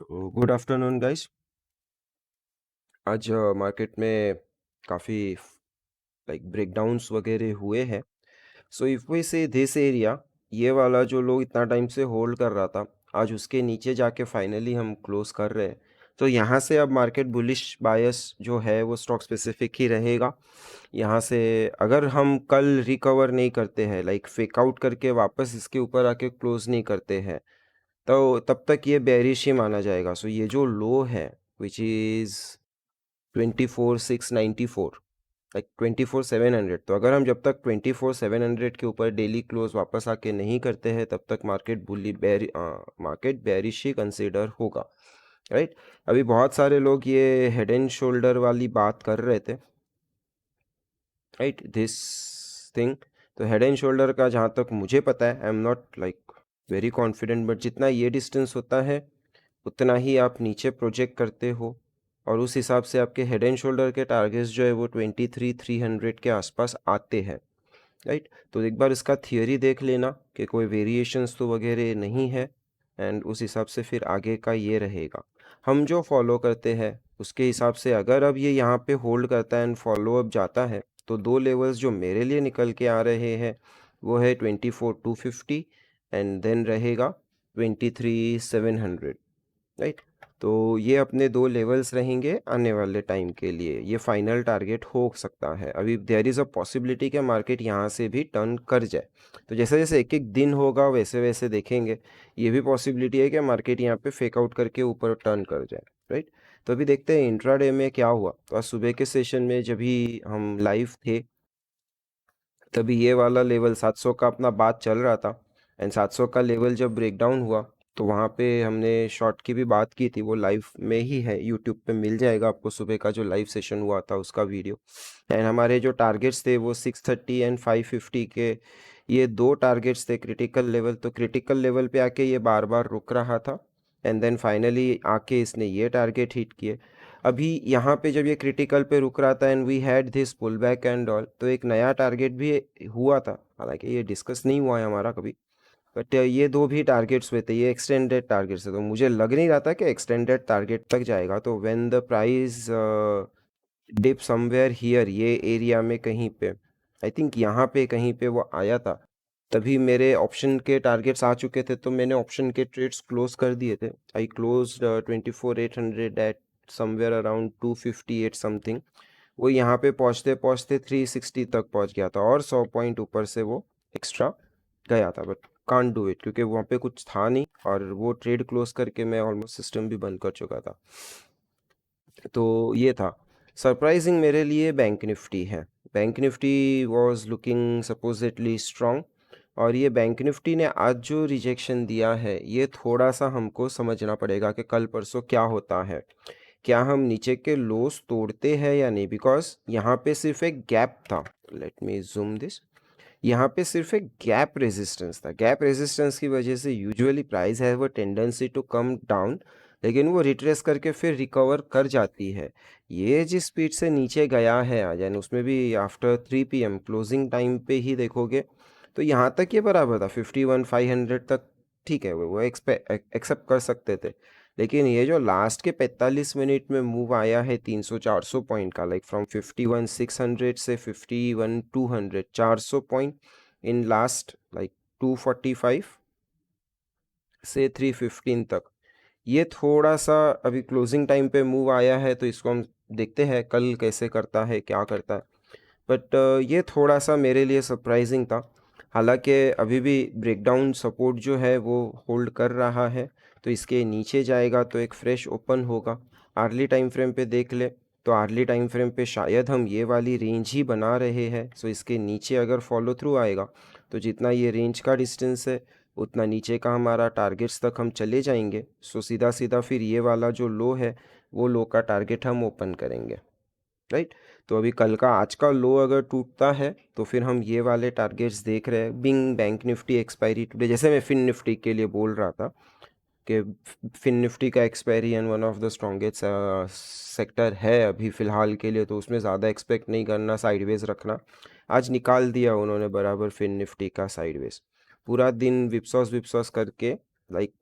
तो good afternoon guys. आज market में काफ़ी लाइक ब्रेकडाउन्स वगैरह हुए हैं। सो इफ वी से दिस एरिया, ये वाला जो लोग इतना टाइम से होल्ड कर रहा था, आज उसके नीचे जाके फाइनली हम क्लोज कर रहे हैं। तो यहाँ से अब मार्केट बुलिश बायस जो है वो स्टॉक स्पेसिफिक ही रहेगा। यहाँ से अगर हम कल रिकवर नहीं करते हैं, लाइक फेक आउट करके वापस इसके ऊपर आके क्लोज नहीं करते हैं, तो तब तक ये बेरिश ही माना जाएगा। सो ये जो लो है विच इज़ 24,694, लाइक 24,700, तो अगर हम जब तक 24,700 के ऊपर डेली क्लोज वापस आके नहीं करते हैं, तब तक मार्केट बेरिश ही कंसिडर होगा, राइट। अभी बहुत सारे लोग ये हेड एंड शोल्डर वाली बात कर रहे थे, राइट, दिस थिंग। तो हेड एंड शोल्डर का जहाँ तक मुझे पता है, I am not like very confident, but जितना ये डिस्टेंस होता है उतना ही आप नीचे प्रोजेक्ट करते हो, और उस हिसाब से आपके हेड एंड शोल्डर के टारगेट्स जो है वो 23,300 के आसपास आते हैं, राइट। तो एक बार इसका थियरी देख लेना कि कोई वेरिएशंस तो वगैरह नहीं है, एंड उस हिसाब से फिर आगे का ये रहेगा। हम जो फॉलो करते हैं उसके हिसाब से अगर अब ये यहाँ पे होल्ड करता है एंड फॉलो अप जाता है, तो दो लेवल्स जो मेरे लिए निकल के आ रहे हैं वो है 24,250 एंड देन रहेगा 23,700, राइट। तो ये अपने दो लेवल्स रहेंगे आने वाले टाइम के लिए। ये फाइनल टारगेट हो सकता है। अभी देयर इज़ अ पॉसिबिलिटी कि मार्केट यहाँ से भी टर्न कर जाए। तो जैसे जैसे एक एक दिन होगा वैसे वैसे देखेंगे। ये भी पॉसिबिलिटी है कि मार्केट यहाँ पे फेक आउट करके ऊपर टर्न कर जाए, राइट। तो अभी देखते हैं इंट्राडे में क्या हुआ। तो आज सुबह के सेशन में जब भी हम लाइव थे, तभी ये वाला लेवल 700 का अपना बात चल रहा था, एंड 700 का लेवल जब ब्रेकडाउन हुआ तो वहाँ पे हमने शॉर्ट की भी बात की थी। वो लाइव में ही है, यूट्यूब पे मिल जाएगा आपको, सुबह का जो लाइव सेशन हुआ था उसका वीडियो। एंड हमारे जो टारगेट्स थे वो 630 एंड 550 के, ये दो टारगेट्स थे क्रिटिकल लेवल। तो क्रिटिकल लेवल पे आके ये बार बार रुक रहा था, एंड देन फाइनली आके इसने ये टारगेट हिट किए। अभी यहाँ पे जब ये क्रिटिकल पे रुक रहा था and we had this pull back and all, तो एक नया टारगेट भी हुआ था, हालांकि ये डिस्कस नहीं हुआ है हमारा कभी, बट ये दो भी टारगेट्स हुए थे, ये एक्सटेंडेड टारगेट्स थे। तो मुझे लग नहीं रहा था कि एक्सटेंडेड टारगेट तक जाएगा। तो when the price dip somewhere here, ये एरिया में कहीं पे, आई थिंक यहाँ पे कहीं पे वो आया था, तभी मेरे ऑप्शन के टारगेट्स आ चुके थे। तो मैंने ऑप्शन के ट्रेड्स क्लोज कर दिए थे। आई close 24,800 eight somewhere around 258 something. वो यहाँ पे पहुँचते पहुँचते 360 तक पहुँच गया था, और 100 पॉइंट ऊपर से वो एक्स्ट्रा गया था, बट कांट डू इट क्योंकि वहाँ पे कुछ था नहीं, और वो ट्रेड क्लोज करके मैं ऑलमोस्ट सिस्टम भी बंद कर चुका था। तो ये था सरप्राइजिंग मेरे लिए। बैंक निफ्टी है, bank Nifty was looking supposedly strong, और ये बैंक निफ्टी ने आज जो रिजेक्शन दिया है, ये थोड़ा सा हमको समझना पड़ेगा कि कल परसों क्या होता है। क्या हम नीचे के लोस तोड़ते हैं या नहीं, बिकॉज यहाँ पे सिर्फ एक गैप था। Let me zoom this. यहाँ पे सिर्फ एक गैप रेजिस्टेंस था। गैप रेजिस्टेंस की वजह से यूजुअली प्राइस है वो टेंडेंसी टू कम डाउन, लेकिन वो रिट्रेस करके फिर रिकवर कर जाती है। ये जिस स्पीड से नीचे गया है आज, यानी उसमें भी आफ्टर 3 PM क्लोजिंग टाइम पे ही देखोगे, तो यहाँ तक ये बराबर था 51,500 तक। ठीक है, वो एक्सेप्ट कर सकते थे। लेकिन ये जो लास्ट के 45 मिनट में मूव आया है 300-400 पॉइंट का, लाइक फ्रॉम 51,600 से 51,200, 400 पॉइंट इन लास्ट लाइक 245 से 315 तक, ये थोड़ा सा अभी क्लोजिंग टाइम पे मूव आया है। तो इसको हम देखते हैं कल कैसे करता है, क्या करता है। बट ये थोड़ा सा मेरे लिए सरप्राइजिंग था। हालांकि अभी भी ब्रेकडाउन सपोर्ट जो है वो होल्ड कर रहा है, तो इसके नीचे जाएगा तो एक फ्रेश ओपन होगा। आर्ली टाइम फ्रेम पे देख ले, तो आर्ली टाइम फ्रेम पे शायद हम ये वाली रेंज ही बना रहे हैं। सो इसके नीचे अगर फॉलो थ्रू आएगा, तो जितना ये रेंज का डिस्टेंस है उतना नीचे का हमारा टारगेट्स तक हम चले जाएंगे। सो सीधा सीधा फिर ये वाला जो लो है, वो लो का टारगेट हम ओपन करेंगे, राइट। तो अभी कल का आज का लो अगर टूटता है तो फिर हम ये वाले टारगेट्स देख रहे हैं। Being bank Nifty expiry today, जैसे मैं फिन निफ्टी के लिए बोल रहा था कि फिन निफ्टी का expiry and one of the strongest sector है अभी फ़िलहाल के लिए, तो उसमें ज़्यादा एक्सपेक्ट नहीं करना, साइडवेज रखना। आज निकाल दिया उन्होंने बराबर फिन निफ्टी का साइडवेज। पूरा दिन विप्सॉस विप्सॉस करके लाइक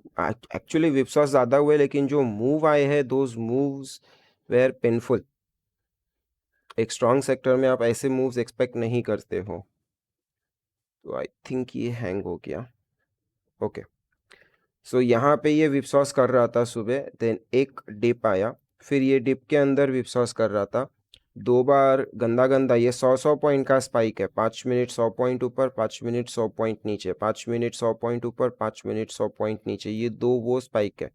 एक्चुअली विप्सॉस ज़्यादा हुए, लेकिन जो मूव आए हैं दोज मूव्स वेर पेनफुल। एक स्ट्रॉन्ग सेक्टर में आप ऐसे मूव्स एक्सपेक्ट नहीं करते हो। तो आई थिंक ये हैंग हो गया। ओके, सो यहाँ पे ये विप्सॉस कर रहा था सुबह, देन एक डिप आया, फिर ये डिप के अंदर विप्सॉस कर रहा था, दो बार गंदा गंदा, ये 100 पॉइंट का स्पाइक है, 5 मिनट 100 पॉइंट ऊपर, 5 मिनट 100 पॉइंट नीचे, 5 मिनट 100 पॉइंट ऊपर, 5 मिनट 100 पॉइंट नीचे, ये दो वो स्पाइक है।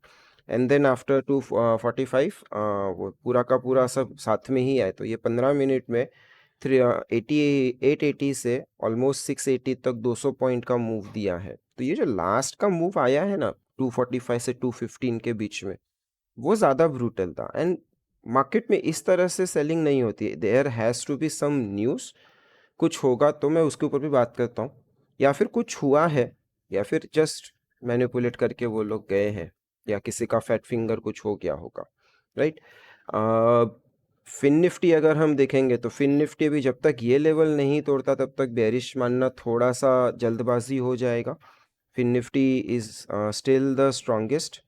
एंड देन आफ्टर 2:45 वो पूरा का पूरा सब साथ में ही आए, तो ये 15 मिनट में 880 से ऑलमोस्ट 680 तक 200 पॉइंट का मूव दिया है। तो ये जो लास्ट का मूव आया है ना 245 से 215 के बीच में, वो ज़्यादा ब्रूटल था। एंड मार्केट में इस तरह से सेलिंग नहीं होती है, there has to be some news, कुछ होगा तो मैं उसके ऊपर भी बात करता हूँ, या फिर कुछ हुआ है, या फिर जस्ट मैनिपुलेट करके वो लोग गए हैं, या किसी का फैट फिंगर कुछ हो गया होगा, राइट। फिन निफ्टी अगर हम देखेंगे तो फिन निफ्टी भी जब तक ये लेवल नहीं तोड़ता तब तक बेरिश मानना थोड़ा सा जल्दबाजी हो जाएगा। Fin Nifty is still the strongest.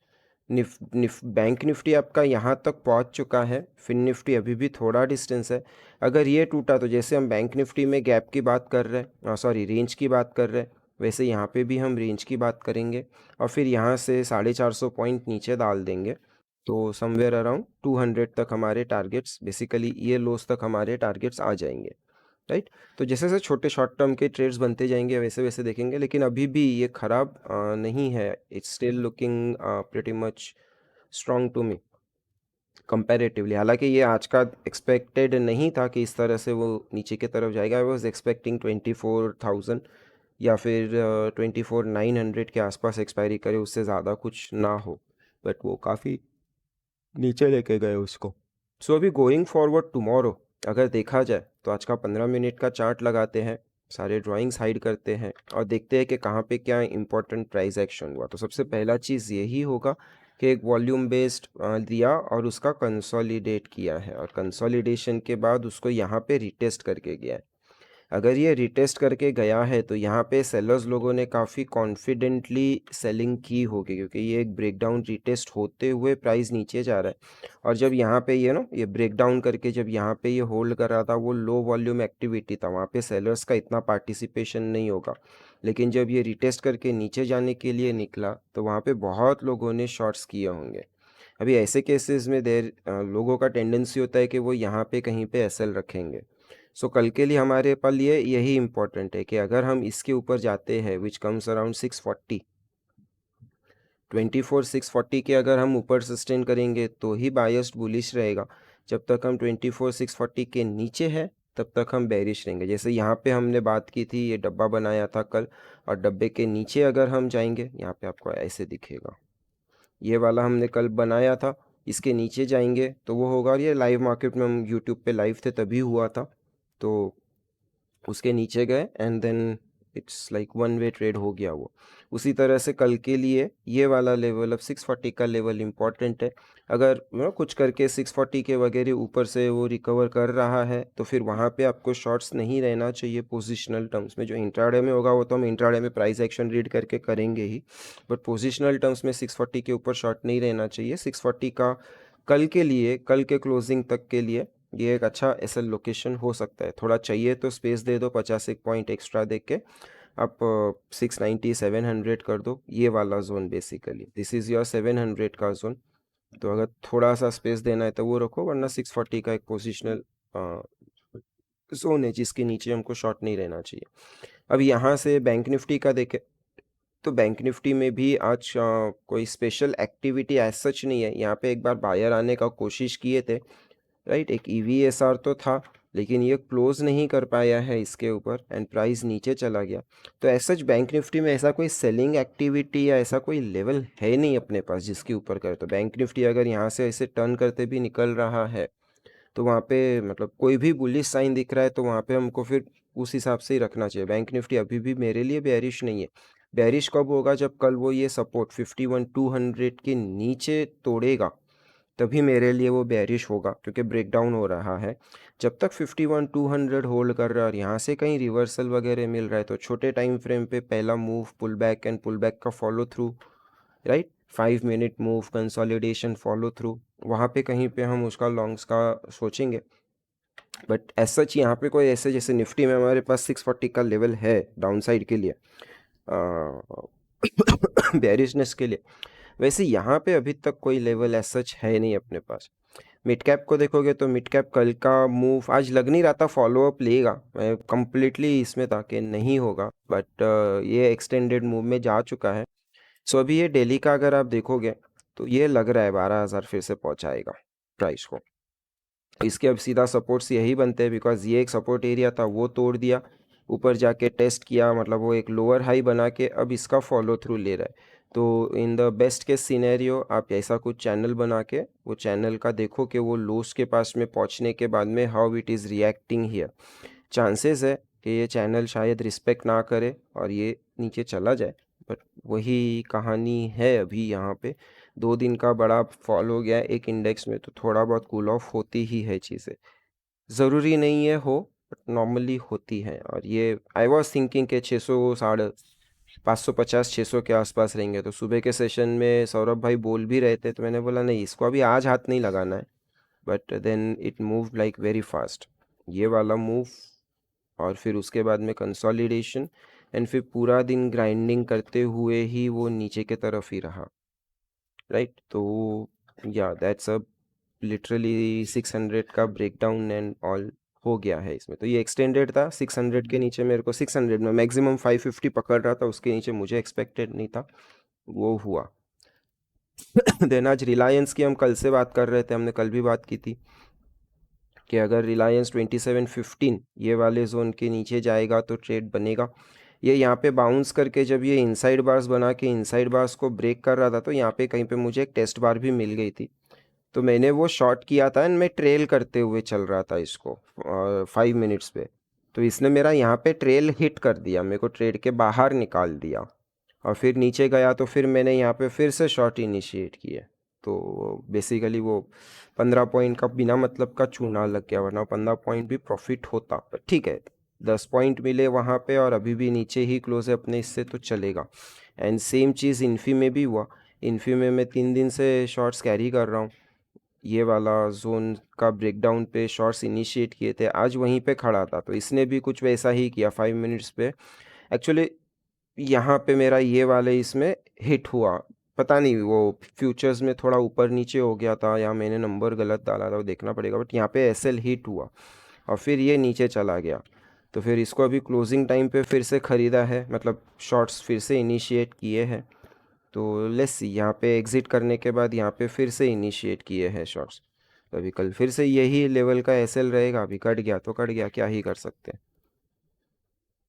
Bank Nifty आपका यहाँ तक पहुँच चुका है, फिन निफ्टी अभी भी थोड़ा डिस्टेंस है। अगर ये टूटा तो जैसे हम बैंक निफ्टी में गैप की बात कर रहे हैं, सॉरी रेंज की बात कर रहे हैं, वैसे यहाँ पे भी हम रेंज की बात करेंगे, और फिर यहाँ से 450 पॉइंट नीचे डाल देंगे, तो समवेयर अराउंड 200 तक हमारे टारगेट्स, बेसिकली ये लोस तक हमारे टारगेट्स आ जाएंगे, राइट। तो जैसे जैसे छोटे शॉर्ट टर्म के ट्रेड्स बनते जाएंगे वैसे वैसे देखेंगे, लेकिन अभी भी ये खराब नहीं है, it's still looking pretty much strong to me comparatively. हालांकि ये आज का एक्सपेक्टेड नहीं था कि इस तरह से वो नीचे की तरफ जाएगा। आई वॉज एक्सपेक्टिंग 24,000 या फिर 24,900 के आसपास एक्सपायरी करे, उससे ज़्यादा कुछ ना हो, बट वो काफ़ी नीचे लेके गए उसको। सो अभी गोइंग फॉरवर्ड टुमारो अगर देखा जाए तो आज का 15 मिनट का चार्ट लगाते हैं, सारे ड्राइंग्स हाइड करते हैं और देखते हैं कि कहाँ पे क्या इंपॉर्टेंट प्राइस एक्शन हुआ। तो सबसे पहला चीज़ यही होगा कि एक वॉल्यूम बेस्ड दिया और उसका कंसोलिडेट किया है, और कंसोलिडेशन के बाद उसको यहाँ पे रिटेस्ट करके गया है। अगर ये रिटेस्ट करके गया है तो यहाँ पे सेलर्स लोगों ने काफ़ी कॉन्फिडेंटली सेलिंग की होगी, क्योंकि ये एक ब्रेकडाउन रिटेस्ट होते हुए प्राइस नीचे जा रहा है। और जब यहाँ पे ये ब्रेकडाउन करके जब यहाँ पे ये होल्ड कर रहा था, वो लो वॉल्यूम एक्टिविटी था, वहाँ पे सेलर्स का इतना पार्टिसिपेशन नहीं होगा। लेकिन जब ये रिटेस्ट करके नीचे जाने के लिए निकला तो वहाँ पे बहुत लोगों ने शॉर्ट्स किए होंगे। अभी ऐसे केसेस में लोगों का टेंडेंसी होता है कि वो यहाँ पे कहीं पे एसएल रखेंगे। सो कल के लिए हमारे पर लिए यही इम्पोर्टेंट है कि अगर हम इसके ऊपर जाते हैं विच कम्स अराउंड 640, 24,640 के अगर हम ऊपर सस्टेन करेंगे तो ही बायस्ड बुलिश रहेगा। जब तक हम 24,640 के नीचे है तब तक हम बेरिश रहेंगे। जैसे यहाँ पे हमने बात की थी, ये डब्बा बनाया था कल, और डब्बे के नीचे अगर हम जाएंगे, यहाँ पे आपको ऐसे दिखेगा, ये वाला हमने कल बनाया था, इसके नीचे जाएंगे तो वो होगा। और ये लाइव मार्केट में हम यूट्यूब पे लाइव थे तभी हुआ था, तो उसके नीचे गए and then it's like one way trade हो गया वो। उसी तरह से कल के लिए ये वाला लेवल, अब 640 का लेवल इंपॉर्टेंट है। अगर कुछ करके 640 के वगैरह ऊपर से वो रिकवर कर रहा है तो फिर वहाँ पे आपको शॉर्ट्स नहीं रहना चाहिए पोजिशनल टर्म्स में। जो इंट्राडे में होगा वो तो हम इंट्राडे में प्राइस एक्शन रीड करके करेंगे ही, बट पोजिशनल टर्म्स में 640 के ऊपर शॉर्ट नहीं रहना चाहिए। 640 का कल के लिए, कल के क्लोजिंग तक के लिए ये एक अच्छा एसएल लोकेशन हो सकता है। थोड़ा चाहिए तो स्पेस दे दो, 50 एक पॉइंट एक्स्ट्रा दे के आप 690 700 कर दो, ये वाला zone basically this is your 700 का जोन। तो अगर थोड़ा सा स्पेस देना है तो वो रखो, वरना 640 का एक पोजिशनल जोन है जिसके नीचे हमको शॉर्ट नहीं रहना चाहिए। अब यहाँ से बैंक निफ्टी का देखें तो बैंक निफ्टी में भी आज कोई स्पेशल एक्टिविटी एज सच नहीं है। यहाँ पे एक बार बायर आने का कोशिश किए थे, राइट, एक ईवीएसआर तो था, लेकिन ये क्लोज नहीं कर पाया है इसके ऊपर एंड प्राइस नीचे चला गया। तो ऐसा बैंक निफ्टी में ऐसा कोई सेलिंग एक्टिविटी या ऐसा कोई लेवल है नहीं अपने पास जिसके ऊपर करे। तो बैंक निफ्टी अगर यहाँ से ऐसे टर्न करते भी निकल रहा है तो वहाँ पे मतलब कोई भी बुलिश साइन दिख रहा है तो वहाँ पे हमको फिर उस हिसाब से ही रखना चाहिए। बैंक निफ्टी अभी भी मेरे लिए बेरिश नहीं है। बेरिश कब होगा? जब कल वो ये सपोर्ट 51,200 के नीचे तोड़ेगा, तभी मेरे लिए वो बेरिश होगा, क्योंकि ब्रेकडाउन हो रहा है। जब तक 51,200 होल्ड कर रहा है और यहाँ से कहीं रिवर्सल वगैरह मिल रहा है तो छोटे टाइम फ्रेम पे पहला move pull back and pull back का follow through right. 5 minute move, consolidation, follow through, वहाँ पे कहीं पे हम उसका लॉन्ग्स का सोचेंगे। बट एज सच यहाँ पे कोई ऐसे, जैसे निफ्टी में हमारे पास 640 का लेवल है डाउन साइड के लिए, बेरिशनेस के लिए, वैसे यहाँ पे अभी तक कोई लेवल एज सच है नहीं अपने पास। मिड कैप को देखोगे तो मिड कैप कल का मूव आज लग नहीं रहा था फॉलो अप लेगा, मैं कंप्लीटली इसमें था कि नहीं होगा, बट ये एक्सटेंडेड मूव में जा चुका है। सो अभी ये डेली का अगर आप देखोगे तो ये लग रहा है 12,000 फिर से पहुंचाएगा प्राइस को। इसके अब सीधा सपोर्ट्स यही बनते हैं, बिकॉज ये एक सपोर्ट एरिया था वो तोड़ दिया, ऊपर जाके टेस्ट किया, मतलब वो एक लोअर हाई बना के अब इसका फॉलो थ्रू ले रहा है। तो in the best case scenario आप ऐसा कुछ चैनल बना के वो चैनल का देखो कि वो लोस के पास में पहुंचने के बाद में how it is reacting here. Chances है कि ये चैनल शायद रिस्पेक्ट ना करे और ये नीचे चला जाए, बट वही कहानी है अभी यहाँ पे। 2 दिन का बड़ा फॉल हो गया है एक इंडेक्स में, तो थोड़ा बहुत कूल ऑफ होती ही है चीज़ें, ज़रूरी नहीं है हो, बट नॉर्मली होती है। और ये आई वॉज थिंकिंग के 600 साढ़े 550 600 के आसपास रहेंगे, तो सुबह के सेशन में सौरभ भाई बोल भी रहे थे, तो मैंने बोला नहीं इसको अभी आज हाथ नहीं लगाना है, but then it move like very fast, ये वाला मूव, और फिर उसके बाद में कंसोलिडेशन, एंड फिर पूरा दिन ग्राइंडिंग करते हुए ही वो नीचे के तरफ ही रहा, राइट। तो या दैट्स अ लिटरली 600 का ब्रेकडाउन एंड ऑल हो गया है इसमें। तो ये एक्सटेंडेड था 600 के नीचे, मेरे को 600 में मैक्सिमम 550 पकड़ रहा था, उसके नीचे मुझे एक्सपेक्टेड नहीं था, वो हुआ। देन आज रिलायंस की हम कल से बात कर रहे थे, हमने कल भी बात की थी कि अगर रिलायंस 2715 ये वाले जोन के नीचे जाएगा तो ट्रेड बनेगा। ये यहाँ पे बाउंस करके जब ये इनसाइड बार्स बना के इनसाइड बार्स को ब्रेक कर रहा था, तो यहाँ पे कहीं पे मुझे एक टेस्ट बार भी मिल गई थी, तो मैंने वो शॉर्ट किया था एंड मैं ट्रेल करते हुए चल रहा था इसको 5 मिनट्स पे। तो इसने मेरा यहाँ पे ट्रेल हिट कर दिया, मेरे को ट्रेड के बाहर निकाल दिया, और फिर नीचे गया तो फिर मैंने यहाँ पे फिर से शॉर्ट इनिशिएट किए। तो बेसिकली वो 15 पॉइंट का बिना मतलब का चूना लग गया, वरना 15 पॉइंट भी प्रॉफिट होता, पर ठीक है 10 पॉइंट मिले वहाँ पे और अभी भी नीचे ही क्लोज है अपने, इससे तो चलेगा। एंड सेम चीज़ इन्फी में भी हुआ। इन्फी में मैं 3 दिन से शॉर्ट्स कैरी कर रहा हूँ, ये वाला जोन का ब्रेकडाउन पे शॉर्ट्स इनिशिएट किए थे, आज वहीं पे खड़ा था, तो इसने भी कुछ वैसा ही किया 5 मिनट्स पे। एक्चुअली यहाँ पे मेरा ये वाले इसमें हिट हुआ, पता नहीं वो फ्यूचर्स में थोड़ा ऊपर नीचे हो गया था या मैंने नंबर गलत डाला था, वो देखना पड़ेगा, बट यहाँ पे एसएल हिट हुआ और फिर ये नीचे चला गया। तो फिर इसको अभी क्लोजिंग टाइम पे फिर से ख़रीदा है, मतलब शॉर्ट्स फिर से इनिशिएट किए हैं। तो लेट्स सी, यहाँ पे एग्ज़िट करने के बाद यहाँ पे फिर से इनिशिएट किए हैं शॉर्ट्स, तो अभी कल फिर से यही लेवल का एसएल रहेगा, अभी कट गया तो कट गया, क्या ही कर सकते हैं।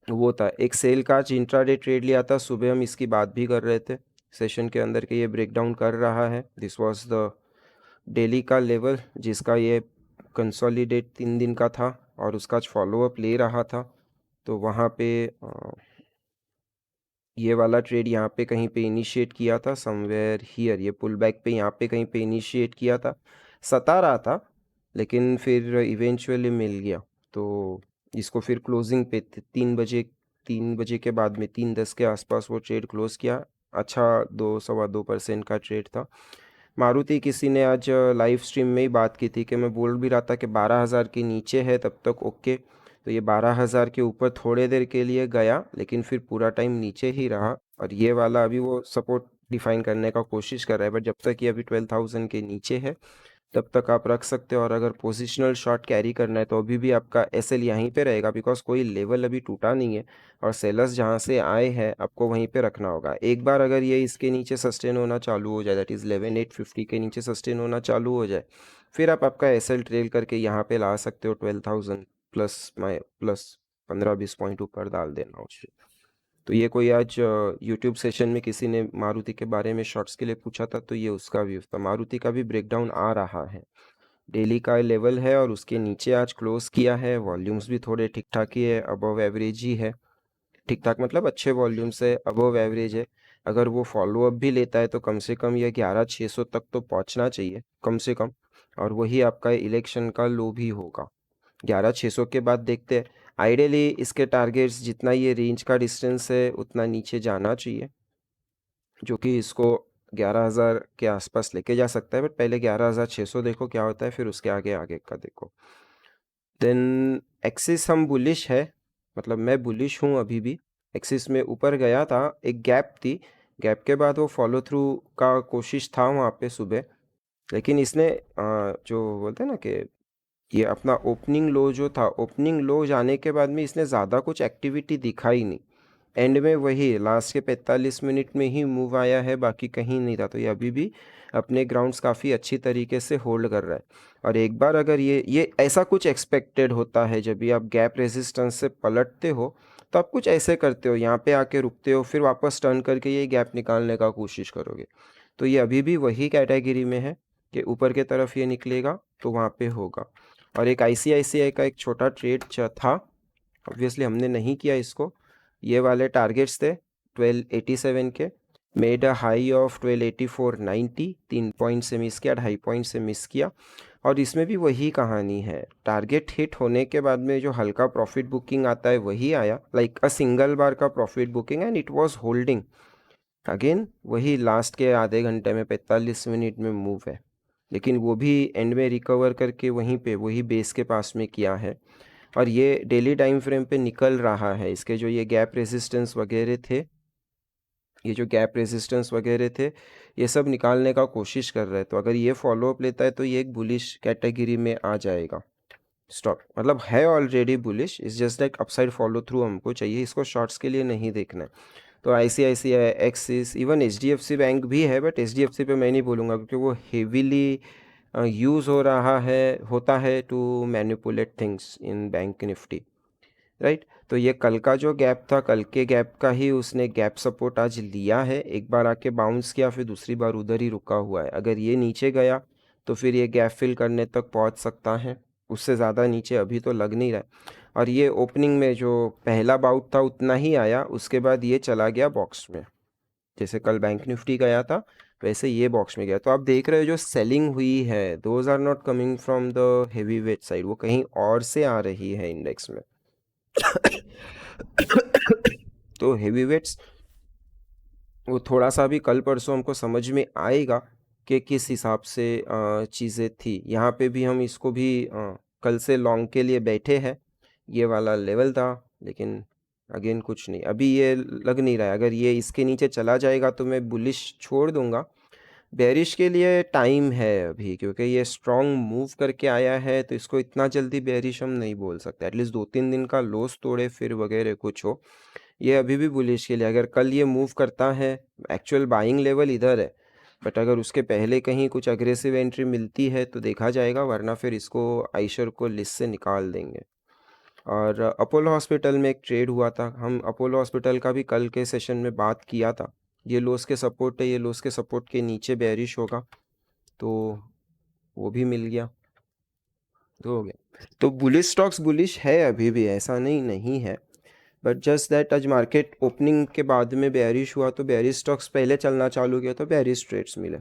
वो था एक सेल का आज इंट्राडे ट्रेड लिया था, सुबह हम इसकी बात भी कर रहे थे सेशन के अंदर कि ये ब्रेकडाउन कर रहा है, दिस वाज द डेली का लेवल जिसका ये कंसोलिडेट 3 दिन का था और उसका फॉलोअप ले रहा था। तो वहाँ पे ये वाला ट्रेड यहाँ पे कहीं पे इनिशिएट किया था समवेयर हियर, ये पुल बैक पे यहाँ पे कहीं पे इनिशिएट किया था, सता रहा था लेकिन फिर इवेंचुअली मिल गया। तो इसको फिर क्लोजिंग पे 3 बजे, 3 बजे के बाद में 3:10 के आसपास वो ट्रेड क्लोज किया। अच्छा 2 2.25% का ट्रेड था। मारुति किसी ने आज लाइव स्ट्रीम में ही बात की थी कि मैं बोल भी रहा था कि 12,000 के नीचे है तब तक ओके, तो ये 12,000 के ऊपर थोड़े देर के लिए गया लेकिन फिर पूरा टाइम नीचे ही रहा, और ये वाला अभी वो सपोर्ट डिफाइन करने का कोशिश कर रहा है, बट जब तक ये अभी 12,000 के नीचे है तब तक आप रख सकते हो। और अगर पोजिशनल शॉट कैरी करना है तो अभी भी आपका एसएल यहीं पे रहेगा, बिकॉज कोई लेवल अभी टूटा नहीं है और सेलर्स जहाँ से आए हैं आपको वहीं पे रखना होगा। एक बार अगर ये इसके नीचे सस्टेन होना चालू हो जाए, दैट इज़ 11,850 के नीचे सस्टेन होना चालू हो जाए, फिर आप आपका एसएल ट्रेल करके यहाँ पे ला सकते हो 12,000 प्लस, माई प्लस 15-20 पॉइंट ऊपर डाल देना उसे। तो ये कोई आज यूट्यूब सेशन में किसी ने मारुति के बारे में शॉर्ट्स के लिए पूछा था, तो ये उसका व्यू था। मारुति का भी ब्रेकडाउन आ रहा है, डेली का लेवल है और उसके नीचे आज क्लोज किया है। वॉल्यूम्स भी थोड़े ठीक ठाक ही है, अबव एवरेज ही है, ठीक ठाक मतलब अच्छे वॉल्यूम्स है, अबव एवरेज है। अगर वो फॉलो अप भी लेता है तो कम से कम ये 11,600 तक तो पहुंचना चाहिए कम से कम, और वही आपका इलेक्शन का लो भी होगा। 11,600 के बाद देखते हैं, आइडियली इसके टारगेट्स जितना ये रेंज का डिस्टेंस है उतना नीचे जाना चाहिए, जो कि इसको 11,000 के आसपास लेके जा सकता है, बट पहले 11,600 देखो क्या होता है, फिर उसके आगे आगे का देखो। देन एक्सिस हम बुलिश है, मतलब मैं बुलिश हूँ अभी भी। एक्सिस में ऊपर गया था, एक गैप थी, गैप के बाद वो फॉलो थ्रू का कोशिश था वहाँ पे सुबह, लेकिन इसने जो बोलते हैं ना कि ये अपना ओपनिंग लो जो था, ओपनिंग लो जाने के बाद में इसने ज़्यादा कुछ एक्टिविटी दिखाई नहीं। एंड में वही लास्ट के 45 मिनट में ही मूव आया है, बाकी कहीं नहीं था। तो ये अभी भी अपने ग्राउंड्स काफ़ी अच्छी तरीके से होल्ड कर रहा है। और एक बार अगर ये ऐसा कुछ एक्सपेक्टेड होता है, जब भी आप गैप रेजिस्टेंस से पलटते हो तो आप कुछ ऐसे करते हो, यहाँ पे आके रुकते हो, फिर वापस टर्न करके ये गैप निकालने का कोशिश करोगे। तो ये अभी भी वही कैटेगरी में है कि ऊपर के तरफ ये निकलेगा तो वहाँ पे होगा। और एक आईसीआईसीआई का एक छोटा ट्रेड था, ऑब्वियसली हमने नहीं किया इसको। ये वाले टारगेट्स थे 1287 के, made a high of 1284.90, 3 point से मिस किया, 2.5 पॉइंट से मिस किया। और इसमें भी वही कहानी है, टारगेट हिट होने के बाद में जो हल्का प्रॉफिट बुकिंग आता है वही आया, लाइक अ सिंगल बार का profit booking, and it was holding again. वही लास्ट के आधे घंटे में 45 मिनट में मूव है, लेकिन वो भी एंड में रिकवर करके वहीं पे वही बेस के पास में किया है। और ये डेली टाइम फ्रेम पे निकल रहा है। इसके जो ये गैप रेजिस्टेंस वगैरह थे, ये जो गैप रेजिस्टेंस वगैरह थे, ये सब निकालने का कोशिश कर रहे हैं। तो अगर ये फॉलो अप लेता है तो ये एक बुलिश कैटेगरी में आ जाएगा स्टॉक, मतलब है ऑलरेडी बुलिश, इस just like upside follow through हमको चाहिए, इसको शॉर्ट्स के लिए नहीं देखना है। तो ICICI, axis, even HDFC bank भी है, बट एचडीएफसी पे मैं नहीं बोलूँगा क्योंकि वो हेवीली यूज़ हो रहा है, होता है to manipulate things in bank Nifty, right. तो ये कल का जो गैप था, कल के गैप का ही उसने गैप सपोर्ट आज लिया है, एक बार आके बाउंस किया, फिर दूसरी बार उधर ही रुका हुआ है। अगर ये नीचे गया तो फिर ये गैप फिल करने तक पहुंच सकता है, उससे ज़्यादा नीचे अभी तो लग नहीं रहा है। और ये ओपनिंग में जो पहला बाउट था उतना ही आया, उसके बाद ये चला गया बॉक्स में, जैसे कल बैंक निफ्टी गया था वैसे ये बॉक्स में गया। तो आप देख रहे हो जो सेलिंग हुई है, those are not coming from the heavyweight side, वो कहीं और से आ रही है इंडेक्स में। तो हेवी वेट्स वो थोड़ा सा भी कल परसों हमको समझ में आएगा कि किस हिसाब से चीज़ें थी। यहाँ पे भी हम इसको भी कल से लॉन्ग के लिए बैठे हैं, ये वाला लेवल था, लेकिन अगेन कुछ नहीं, अभी ये लग नहीं रहा है। अगर ये इसके नीचे चला जाएगा तो मैं बुलिश छोड़ दूंगा। बेरिश के लिए टाइम है अभी, क्योंकि ये स्ट्रॉन्ग मूव करके आया है, तो इसको इतना जल्दी बेरिश हम नहीं बोल सकते। एटलीस्ट 2-3 दिन का लॉस तोड़े फिर वगैरह कुछ हो। ये अभी भी बुलिश के लिए, अगर कल ये मूव करता है, एक्चुअल बाइंग लेवल इधर है, बट अगर उसके पहले कहीं कुछ अग्रेसिव एंट्री मिलती है तो देखा जाएगा, वरना फिर इसको आइशर को लिस्ट से निकाल देंगे। और अपोलो हॉस्पिटल में एक ट्रेड हुआ था, हम अपोलो हॉस्पिटल का भी कल के सेशन में बात किया था। ये लोस के सपोर्ट है, ये लोस के सपोर्ट के नीचे बेरिश होगा, तो वो भी मिल गया, तो हो गया। तो बुलिश स्टॉक्स बुलिश है अभी भी, ऐसा नहीं है, बट जस्ट दैट आज मार्केट ओपनिंग के बाद में बेयरिश हुआ, तो बेयरिश स्टॉक्स पहले चलना चालू किया तो बेयरिश ट्रेड्स मिले,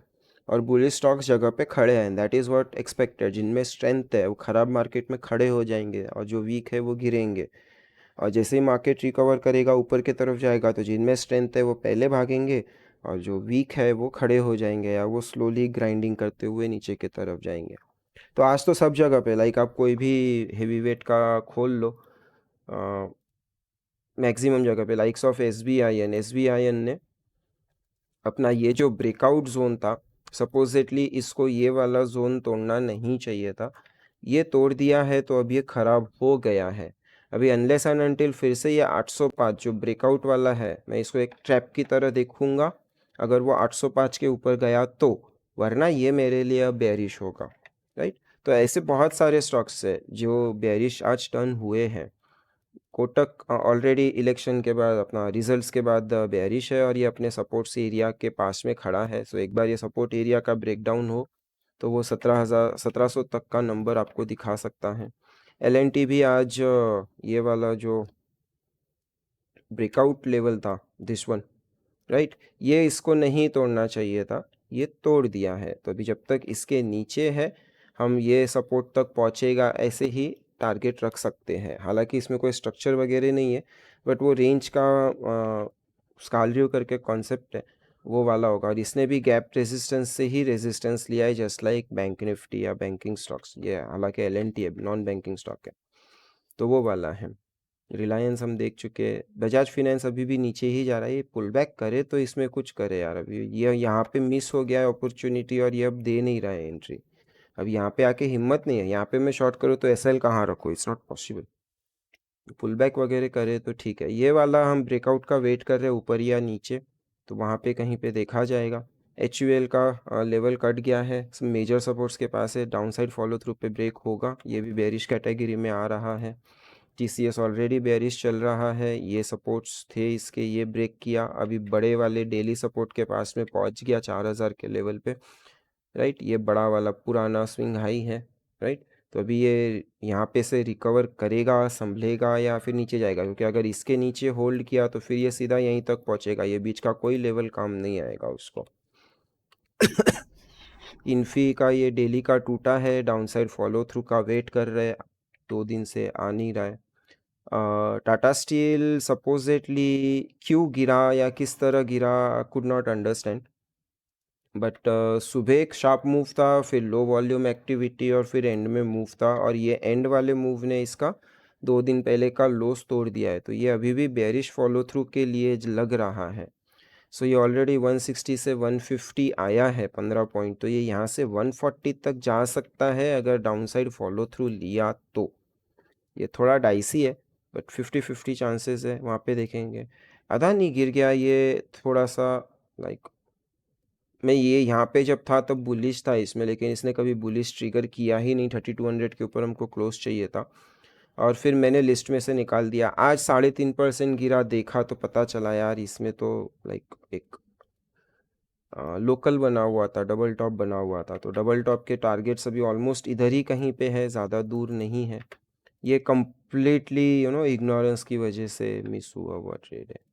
और बुलिश स्टॉक्स जगह पे खड़े हैं। दैट इज़ व्हाट एक्सपेक्टेड, जिनमें स्ट्रेंथ है वो ख़राब मार्केट में खड़े हो जाएंगे, और जो वीक है वो गिरेंगे। और जैसे ही मार्केट रिकवर करेगा, ऊपर की तरफ जाएगा, तो जिनमें स्ट्रेंथ है वो पहले भागेंगे, और जो वीक है वो खड़े हो जाएंगे, या वो स्लोली ग्राइंडिंग करते हुए नीचे की तरफ जाएंगे। तो आज तो सब जगह पे, लाइक आप कोई भी हेवी वेट का खोल लो, मैक्सिमम जगह पे, likes of S B I N ने अपना ये जो ब्रेकआउट जोन था, सपोजिटली इसको ये वाला जोन तोड़ना नहीं चाहिए था, ये तोड़ दिया है, तो अब ये ख़राब हो गया है। अभी अनलेस एंड अनटिल फिर से ये 805 जो ब्रेकआउट वाला है, मैं इसको एक ट्रैप की तरह देखूंगा, अगर वो 805 के ऊपर गया तो, वरना ये मेरे लिए अब बेरिश होगा, राइट। तो ऐसे बहुत सारे स्टॉक्स है जो बेरिश आज टर्न हुए हैं। कोटक ऑलरेडी इलेक्शन के बाद, अपना रिजल्ट्स के बाद बेयरिश है, और ये अपने सपोर्ट्स एरिया के पास में खड़ा है। सो एक बार ये सपोर्ट एरिया का ब्रेकडाउन हो तो वो 17,000 1700 तक का नंबर आपको दिखा सकता है। एल भी आज ये वाला जो ब्रेकआउट लेवल था, दिस वन, राइट, ये इसको नहीं तोड़ना चाहिए था, ये तोड़ दिया है। तो अभी जब तक इसके नीचे है, हम ये सपोर्ट तक पहुंचेगा ऐसे ही टारगेट रख सकते हैं। हालांकि इसमें कोई स्ट्रक्चर वगैरह नहीं है, बट वो रेंज का स्कालरियो करके कॉन्सेप्ट है, वो वाला होगा। और इसने भी गैप रेजिस्टेंस से ही रेजिस्टेंस लिया है, जस्ट लाइक बैंक निफ्टी या बैंकिंग स्टॉक्स। ये हालांकि एलएनटी है, नॉन बैंकिंग स्टॉक है, तो वो वाला है। रिलायंस हम देख चुके हैं। बजाज फाइनेंस अभी भी नीचे ही जा रहा है, ये पुल बैक करे तो इसमें कुछ करे यार। अभी ये यहाँ पे मिस हो गया है अपॉर्चुनिटी, और ये अब दे नहीं रहा है एंट्री। अब यहाँ पे आके हिम्मत नहीं है, यहाँ पे मैं शॉर्ट करूँ तो एसएल कहाँ रखूँ, it's not possible. Pull back वगैरह करे तो ठीक है। ये वाला हम ब्रेकआउट का वेट कर रहे हैं, ऊपर या नीचे, तो वहाँ पे कहीं पे देखा जाएगा। एच का लेवल कट गया है, मेजर सपोर्ट्स के पास है, डाउन साइड फॉलो थ्रू पे ब्रेक होगा, ये भी बेरिश कैटेगरी में आ रहा है। टीसीएस ऑलरेडी बेरिश चल रहा है, ये सपोर्ट्स थे इसके, ये ब्रेक किया, अभी बड़े वाले डेली सपोर्ट के पास में पहुंच गया 4000 के लेवल पे, राइट। ये बड़ा वाला पुराना स्विंग हाई है, राइट। तो अभी ये यहाँ पे से रिकवर करेगा, संभलेगा, या फिर नीचे जाएगा, क्योंकि अगर इसके नीचे होल्ड किया तो फिर ये सीधा यहीं तक पहुँचेगा, ये बीच का कोई लेवल काम नहीं आएगा उसको। इन्फी का ये डेली का टूटा है, डाउन साइड फॉलो थ्रू का वेट कर रहे हैं, 2 दिन से आ नहीं रहा है। टाटा स्टील सपोजिटली क्यों गिरा या किस तरह गिरा, कुड नॉट अंडरस्टैंड, बट सुबह एक शार्प मूव था, फिर लो वॉल्यूम एक्टिविटी, और फिर एंड में मूव था, और ये एंड वाले मूव ने इसका 2 दिन पहले का लोस तोड़ दिया है, तो ये अभी भी बेरिश फॉलो थ्रू के लिए लग रहा है। सो ये ऑलरेडी 160 से 150 आया है 15 पॉइंट, तो ये यहाँ से 140 तक जा सकता है अगर डाउन साइड फॉलो थ्रू लिया तो। ये थोड़ा डाइसी है, बट 50-50 चांसेस है, वहाँ पे देखेंगे। आधा नहीं गिर गया ये, थोड़ा सा लाइक, मैं ये यहाँ पे जब था तब बुलिश था इसमें, लेकिन इसने कभी बुलिश ट्रिगर किया ही नहीं। 3200 के ऊपर हमको क्लोज चाहिए था, और फिर मैंने लिस्ट में से निकाल दिया। आज 3.5% गिरा, देखा तो पता चला यार इसमें तो लाइक एक लोकल बना हुआ था, डबल टॉप बना हुआ था, तो डबल टॉप के टारगेट्स अभी ऑलमोस्ट इधर ही कहीं पे है, ज़्यादा दूर नहीं है। ये कम्प्लीटली इग्नोरेंस की वजह से मिस हुआ हुआ ट्रेड है।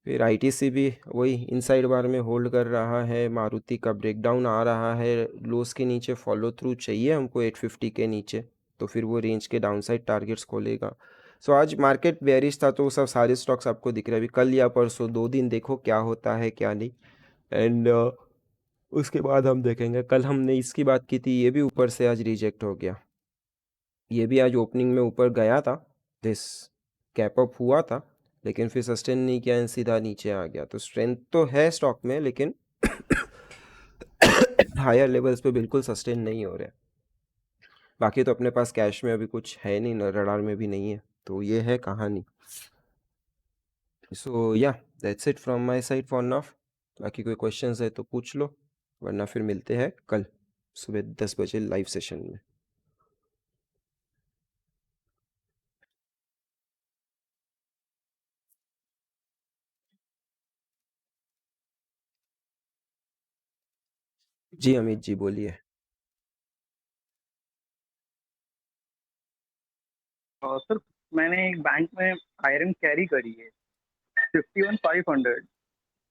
फिर आईटीसी भी वही इनसाइड बार में होल्ड कर रहा है, मारुति का ब्रेकडाउन आ रहा है, लोस के नीचे फॉलो थ्रू चाहिए हमको 850 के नीचे, तो फिर वो रेंज के डाउनसाइड टारगेट्स खोलेगा। सो आज मार्केट बेरिश था, तो सब सारे स्टॉक्स आपको दिख रहे हैं। अभी कल या परसों 2 दिन देखो क्या होता है क्या नहीं, एंड उसके बाद हम देखेंगे। कल हमने इसकी बात की थी, ये भी ऊपर से आज रिजेक्ट हो गया। ये भी आज ओपनिंग में ऊपर गया था, दिस कैप अप हुआ था, लेकिन फिर सस्टेन नहीं किया एंड सीधा नीचे आ गया। तो स्ट्रेंथ तो है स्टॉक में, लेकिन हायर लेवल्स पे बिल्कुल सस्टेन नहीं हो रहा है। बाकी तो अपने पास कैश में अभी कुछ है नहीं, रडार में भी नहीं है, तो ये है कहानी। सो या that's it from my side for now. बाकी कोई क्वेश्चंस है तो पूछ लो, वरना फिर मिलते हैं कल सुबह 10 बजे लाइव सेशन में। जी अमित जी बोलिए। सर, मैंने एक बैंक में आयरन कैरी करी है 51,500।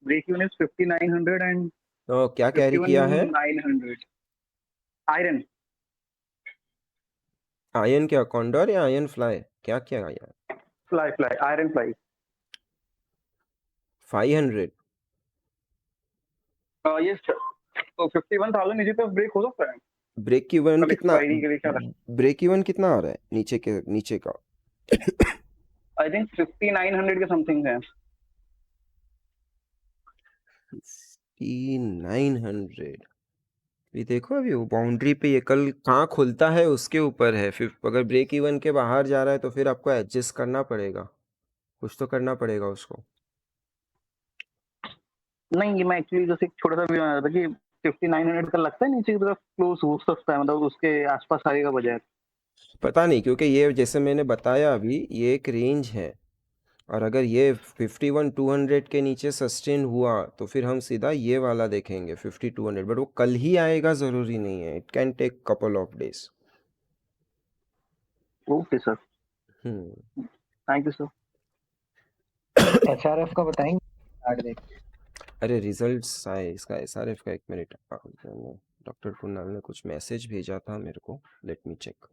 ब्रेक इवन इज 5,900 एंड तो क्या फिफ्टी कैरी वन किया है? Nine hundred iron. आयन क्या, कॉन्डोर या आयन फ्लाई, क्या क्या यार? Fly fly iron fly. 500? ये तो 51,000 इसी तरफ ब्रेक हो सकता है। ब्रेक इवन कल कितना? एक्सपायरी के लिए क्या रखा? ब्रेक इवन कितना आ रहा है नीचे के, नीचे का? आई थिंक 5,900 के समथिंग है। 900? ये देखो अभी वो बाउंड्री पे, ये कल कहाँ खुलता है उसके ऊपर है। फिर अगर ब्रेक इवन के बाहर जा रहा है तो फिर आपको एडजस्ट करना पड़ेगा, कुछ तो करना पड़ेगा उसको। नहीं, ये मैं एक्चुअली जैसे एक छोटा सा भी बना रहा था कि 5,900 का लगता है नीचे की तरफ क्लोज हो सकता है, मतलब उसके आसपास आएगा बजाय। पता नहीं, क्योंकि ये जैसे मैंने बताया अभी, ये एक रेंज है, और अगर ये 51,200 के नीचे सस्टेन हुआ तो फिर हम सीधा ये वाला देखेंगे 50,200, बट वो कल ही आएगा ज़रूरी नहीं है, it can take couple of days. Okay sir, hmm. Thank you sir. HRF का बताएंगे चार्ट देख। अरे रिजल्ट्स आए इसका, एसआरएफ का, 1 मिनट। डॉक्टर कुणाल ने कुछ मैसेज भेजा था मेरे को, लेट मी चेक।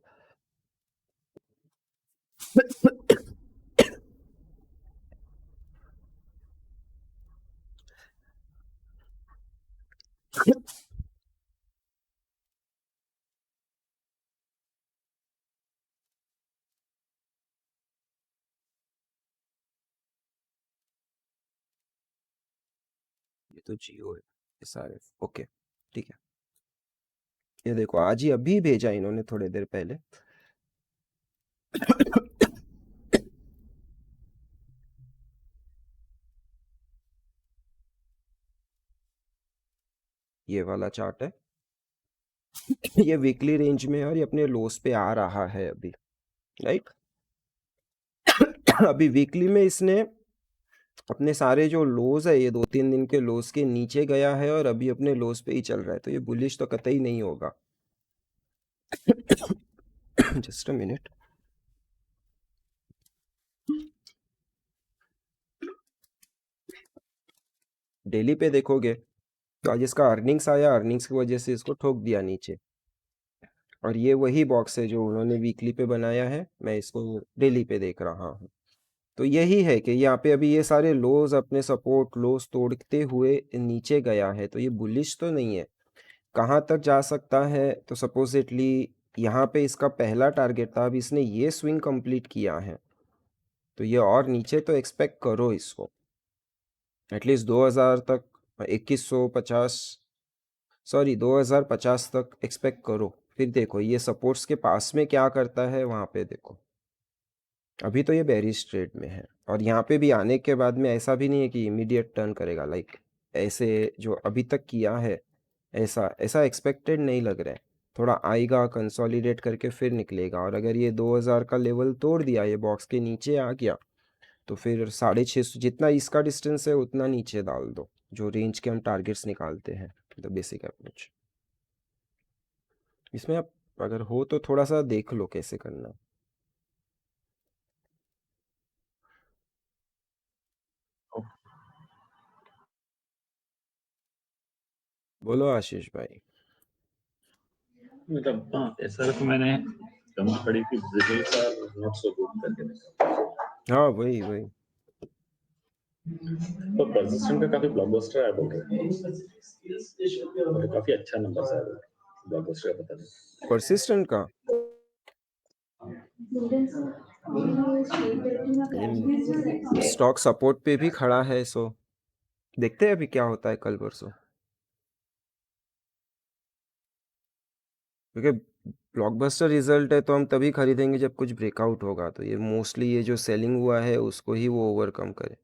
ये तो जियो है, SRF, ओके ठीक है। ये देखो आज ही अभी भेजा इन्होंने थोड़ी देर पहले। ये वाला चार्ट है, ये वीकली रेंज में है और ये अपने लोस पे आ रहा है अभी, राइट। अभी वीकली में इसने अपने सारे जो लोज है, ये 2-3 दिन के लोस के नीचे गया है और अभी अपने लोस पे ही चल रहा है, तो ये बुलिश तो कतई नहीं होगा। Just a minute. डेली पे देखोगे तो आज इसका अर्निंग्स आया, अर्निंग्स की वजह से इसको ठोक दिया नीचे, और ये वही बॉक्स है जो उन्होंने वीकली पे बनाया है, मैं इसको डेली पे देख रहा हूँ। तो यही है कि यहाँ पे अभी ये सारे लोज अपने सपोर्ट लोज तोड़ते हुए नीचे गया है, तो ये बुलिश तो नहीं है। कहाँ तक जा सकता है, तो सपोजिटली यहाँ पे इसका पहला टारगेट था, अब इसने ये स्विंग कंप्लीट किया है, तो ये और नीचे तो एक्सपेक्ट करो इसको, एटलीस्ट 2000 तक, 2150, सॉरी 2050 तक एक्सपेक्ट करो। फिर देखो ये सपोर्ट्स के पास में क्या करता है, वहाँ पे देखो। अभी तो ये बेरिश ट्रेड में है, और यहाँ पे भी आने के बाद में ऐसा भी नहीं है कि इमीडिएट टर्न करेगा, लाइक ऐसे जो अभी तक किया है ऐसा ऐसा एक्सपेक्टेड नहीं लग रहा है। थोड़ा आएगा, कंसोलिडेट करके फिर निकलेगा, और अगर ये 2000 का लेवल तोड़ दिया, ये बॉक्स के नीचे आ गया, तो फिर 650 जितना इसका डिस्टेंस है उतना नीचे डाल दो, जो रेंज के हम टारगेट्स निकालते हैं, द बेसिक अप्रोच। इसमें आप अगर हो तो थोड़ा सा देख लो कैसे करना। बोलो आशीष भाई। मतलब हाँ, ऐसा तो मैंने कम खड़ी थी, ब्रिजिल का नॉट सो गुड करके देखा। हाँ वही वही तो परसिस्टेंट का काफी ब्लॉकबस्टर है बोल रहे हैं, और काफी अच्छा नंबर है ब्लॉकबस्टर का, पता नहीं। परसिस्टेंट का स्टॉक सपोर्ट पे भी खड़ा है, सो देखते हैं अभी क्या होता है कल परसों, क्योंकि ब्लॉकबस्टर रिजल्ट है तो हम तभी खरीदेंगे जब कुछ ब्रेकआउट होगा, तो ये मोस्टली ये जो सेलिंग हुआ है उसको ही वो ओवरकम करे,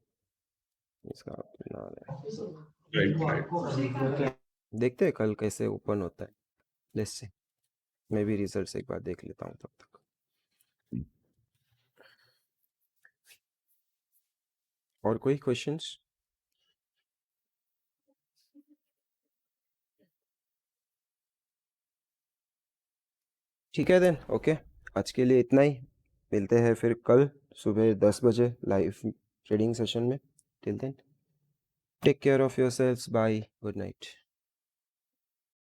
इसका नाम है। राइट। देखते हैं कल कैसे ओपन होता है, लेट्स सी। मैं भी रिजल्ट्स एक बार देख लेता हूँ तब तक। और कोई क्वेश्चंस? ठीक है देन, ओके, आज के लिए इतना ही। मिलते हैं फिर कल सुबह 10 बजे लाइव ट्रेडिंग सेशन में। Till then take care of yourselves, bye, good night.